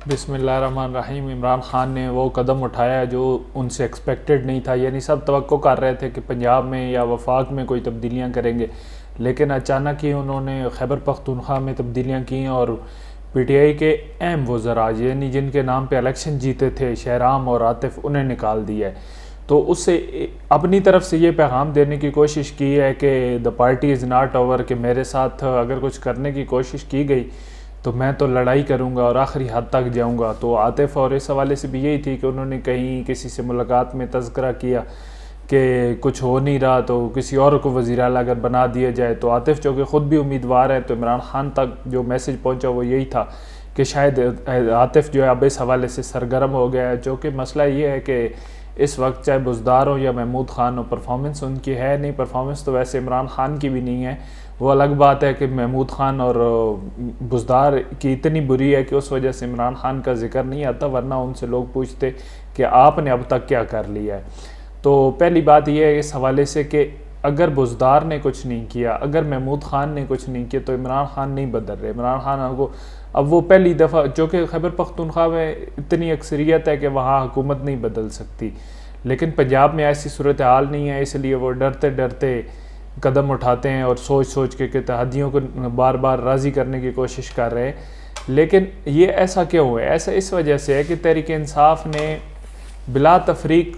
بسم اللہ الرحمن الرحیم۔ عمران خان نے وہ قدم اٹھایا جو ان سے ایکسپیکٹڈ نہیں تھا، یعنی سب توقع کر رہے تھے کہ پنجاب میں یا وفاق میں کوئی تبدیلیاں کریں گے، لیکن اچانک ہی انہوں نے خیبر پختونخوا میں تبدیلیاں کیں اور پی ٹی آئی کے اہم وزراء یعنی جن کے نام پہ الیکشن جیتے تھے شہرام اور عاطف، انہیں نکال دیا ہے۔ تو اس سے اپنی طرف سے یہ پیغام دینے کی کوشش کی ہے کہ the party is not over, کہ میرے ساتھ اگر کچھ کرنے کی کوشش کی گئی تو میں تو لڑائی کروں گا اور آخری حد تک جاؤں گا۔ تو عاطف اور اس حوالے سے بھی یہی تھی کہ انہوں نے کہیں کسی سے ملاقات میں تذکرہ کیا کہ کچھ ہو نہیں رہا تو کسی اور کو وزیر اعلیٰ اگر بنا دیا جائے، تو عاطف جو کہ خود بھی امیدوار ہے، تو عمران خان تک جو میسج پہنچا وہ یہی تھا کہ شاید عاطف جو ہے اب اس حوالے سے سرگرم ہو گیا ہے۔ جو کہ مسئلہ یہ ہے کہ اس وقت چاہے بزدار ہو یا محمود خان ہو، پرفارمنس ان کی ہے نہیں، پرفارمنس تو ویسے عمران خان کی بھی نہیں ہے۔ وہ الگ بات ہے کہ محمود خان اور بزدار کی اتنی بری ہے کہ اس وجہ سے عمران خان کا ذکر نہیں آتا، ورنہ ان سے لوگ پوچھتے کہ آپ نے اب تک کیا کر لیا ہے۔ تو پہلی بات یہ ہے اس حوالے سے کہ اگر بزدار نے کچھ نہیں کیا، اگر محمود خان نے کچھ نہیں کیا، تو عمران خان نہیں بدل رہے۔ عمران خان کو اب وہ پہلی دفعہ، جو کہ خیبر پختونخوا میں اتنی اکثریت ہے کہ وہاں حکومت نہیں بدل سکتی، لیکن پنجاب میں ایسی صورتحال نہیں ہے، اس لیے وہ ڈرتے ڈرتے قدم اٹھاتے ہیں اور سوچ سوچ کے اتحادیوں کو بار بار راضی کرنے کی کوشش کر رہے ہیں۔ لیکن یہ ایسا کیوں ہے؟ ایسا اس وجہ سے ہے کہ تحریک انصاف نے بلا تفریق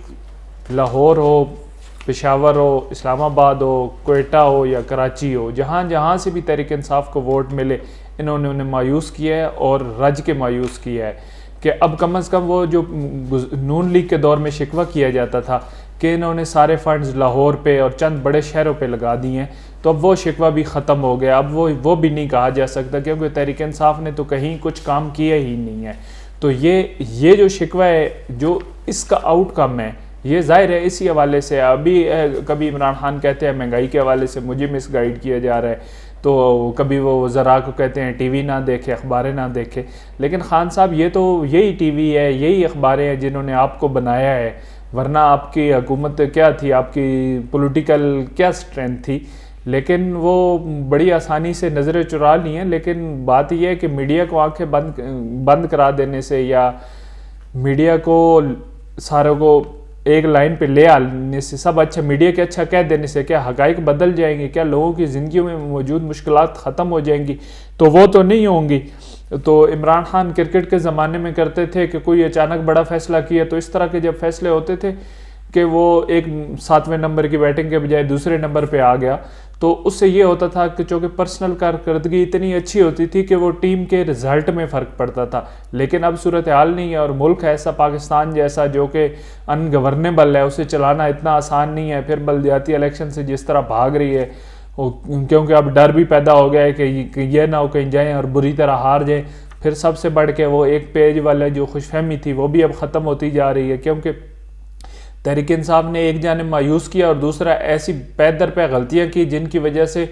لاہور ہو، پشاور ہو، اسلام آباد ہو، کوئٹہ ہو یا کراچی ہو، جہاں جہاں سے بھی تحریک انصاف کو ووٹ ملے، انہوں نے انہیں مایوس کیا ہے اور رج کے مایوس کیا ہے کہ اب کم از کم وہ جو نون لیگ کے دور میں شکوہ کیا جاتا تھا کہ انہوں نے سارے فنڈز لاہور پہ اور چند بڑے شہروں پہ لگا دیے ہیں، تو اب وہ شکوہ بھی ختم ہو گیا۔ اب وہ بھی نہیں کہا جا سکتا کیونکہ تحریک انصاف نے تو کہیں کچھ کام کیا ہی نہیں ہے۔ تو یہ جو شکوہ ہے، جو اس کا آؤٹ کم ہے، یہ ظاہر ہے اسی حوالے سے۔ ابھی کبھی عمران خان کہتے ہیں مہنگائی کے حوالے سے مجھے مس گائیڈ کیا جا رہا ہے، تو کبھی وہ وزراء کو کہتے ہیں ٹی وی نہ دیکھے، اخباریں نہ دیکھے، لیکن خان صاحب یہ تو یہی ٹی وی ہے، یہی اخباریں ہیں جنہوں نے آپ کو بنایا ہے، ورنہ آپ کی حکومت کیا تھی، آپ کی پولیٹیکل کیا سٹرینتھ تھی؟ لیکن وہ بڑی آسانی سے نظریں چرا لی ہیں۔ لیکن بات یہ ہے کہ میڈیا کو آنکھیں بند کرا دینے سے یا میڈیا کو ساروں کو ایک لائن پہ لے آنے سے، سب اچھا میڈیا کے اچھا کہہ دینے سے کیا حقائق بدل جائیں گے؟ کیا لوگوں کی زندگیوں میں موجود مشکلات ختم ہو جائیں گی؟ تو وہ تو نہیں ہوں گی۔ تو عمران خان کرکٹ کے زمانے میں کرتے تھے کہ کوئی اچانک بڑا فیصلہ کیا تو اس طرح کے جب فیصلے ہوتے تھے کہ وہ ایک 7ویں نمبر کی بیٹنگ کے بجائے دوسرے نمبر پہ آ گیا، تو اس سے یہ ہوتا تھا کہ چونکہ پرسنل کارکردگی اتنی اچھی ہوتی تھی کہ وہ ٹیم کے رزلٹ میں فرق پڑتا تھا۔ لیکن اب صورتحال نہیں ہے، اور ملک ایسا پاکستان جیسا جو کہ ان گورنیبل ہے، اسے چلانا اتنا آسان نہیں ہے۔ پھر بلدیاتی الیکشن سے جس طرح بھاگ رہی ہے، کیونکہ اب ڈر بھی پیدا ہو گیا ہے کہ یہ نہ ہو کہیں جائیں اور بری طرح ہار جائیں۔ پھر سب سے بڑھ کے وہ ایک پیج والا جو خوش فہمی تھی وہ بھی اب ختم ہوتی جا رہی ہے، کیونکہ تحریک انصاف نے ایک جانب مایوس کیا اور دوسرا ایسی پے در پہ غلطیاں کی جن کی وجہ سے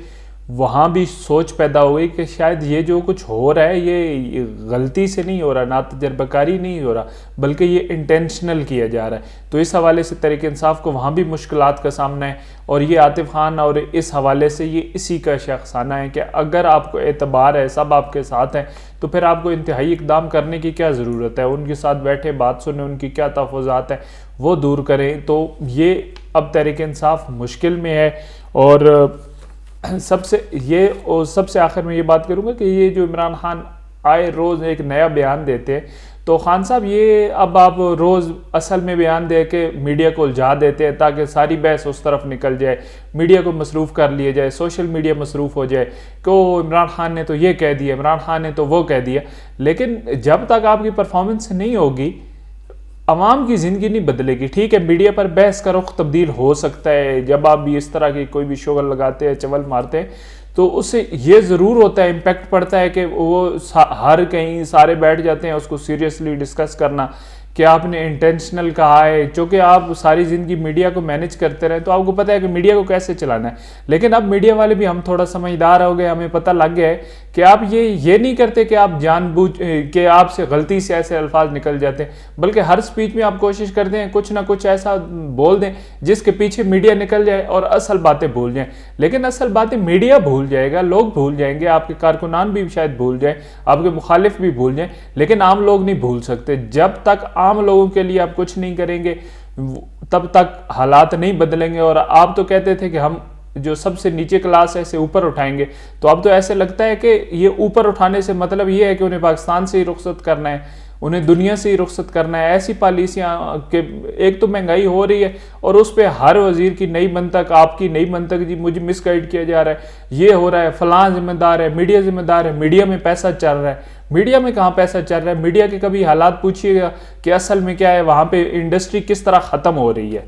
وہاں بھی سوچ پیدا ہوئی کہ شاید یہ جو کچھ ہو رہا ہے یہ غلطی سے نہیں ہو رہا، نہ تجربہ کاری نہیں ہو رہا، بلکہ یہ انٹینشنل کیا جا رہا ہے۔ تو اس حوالے سے تحریک انصاف کو وہاں بھی مشکلات کا سامنا ہے، اور یہ عاطف خان اور اس حوالے سے یہ اسی کا شخصانہ ہے کہ اگر آپ کو اعتبار ہے، سب آپ کے ساتھ ہیں، تو پھر آپ کو انتہائی اقدام کرنے کی کیا ضرورت ہے؟ ان کے ساتھ بیٹھے بات سنیں، ان کی کیا تحفظات ہیں وہ دور کریں۔ تو یہ اب تحریک انصاف مشکل میں ہے، اور سب سے آخر میں یہ بات کروں گا کہ یہ جو عمران خان آئے روز ایک نیا بیان دیتے ہیں، تو خان صاحب یہ اب آپ روز اصل میں بیان دے کے میڈیا کو الجھا دیتے ہیں تاکہ ساری بحث اس طرف نکل جائے، میڈیا کو مصروف کر لیا جائے، سوشل میڈیا مصروف ہو جائے کہ عمران خان نے تو یہ کہہ دیا، عمران خان نے تو وہ کہہ دیا۔ لیکن جب تک آپ کی پرفارمنس نہیں ہوگی، عوام کی زندگی نہیں بدلے گی۔ ٹھیک ہے، میڈیا پر بحث کا رخ تبدیل ہو سکتا ہے، جب آپ بھی اس طرح کی کوئی بھی شغل لگاتے ہیں، چول مارتے ہیں، تو اس سے یہ ضرور ہوتا ہے، امپیکٹ پڑتا ہے کہ وہ ہر کہیں سارے بیٹھ جاتے ہیں اس کو سیریسلی ڈسکس کرنا کہ آپ نے انٹینشنل کہا ہے، چونکہ آپ ساری زندگی میڈیا کو مینیج کرتے رہے تو آپ کو پتہ ہے کہ میڈیا کو کیسے چلانا ہے. لیکن اب میڈیا والے بھی ہم تھوڑا سمجھدار ہو گئے، ہمیں پتہ لگ گیا ہے کہ آپ یہ نہیں کرتے کہ آپ جان بوجھ کہ آپ سے غلطی سے ایسے الفاظ نکل جاتے ہیں، بلکہ ہر سپیچ میں آپ کوشش کرتے ہیں کچھ نہ کچھ ایسا بول دیں جس کے پیچھے میڈیا نکل جائے اور اصل باتیں بھول جائیں. لیکن اصل باتیں میڈیا بھول جائے گا، لوگ بھول جائیں گے، آپ کے کارکنان بھی شاید بھول جائیں، آپ کے مخالف بھی بھول جائیں، لیکن عام لوگ نہیں بھول سکتے. جب تک عام لوگوں کے لیے آپ کچھ نہیں کریں گے تب تک حالات نہیں بدلیں گے. اور آپ تو کہتے تھے کہ ہم جو سب سے نیچے کلاس ہے اسے اوپر اٹھائیں گے، تو اب تو ایسے لگتا ہے کہ یہ اوپر اٹھانے سے مطلب یہ ہے کہ انہیں پاکستان سے ہی رخصت کرنا ہے، انہیں دنیا سے ہی رخصت کرنا ہے. ایسی پالیسیاں کہ ایک تو مہنگائی ہو رہی ہے اور اس پہ ہر وزیر کی نئی منطق، آپ کی نئی منطق، جی مجھے مس گائیڈ کیا جا رہا ہے، یہ ہو رہا ہے، فلاں ذمہ دار ہے، میڈیا ذمہ دار ہے، میڈیا میں پیسہ چل رہا ہے. میڈیا میں کہاں پیسہ چل رہا ہے؟ میڈیا کے کبھی حالات پوچھیے گا کہ اصل میں کیا ہے، وہاں پہ انڈسٹری کس طرح ختم ہو رہی ہے.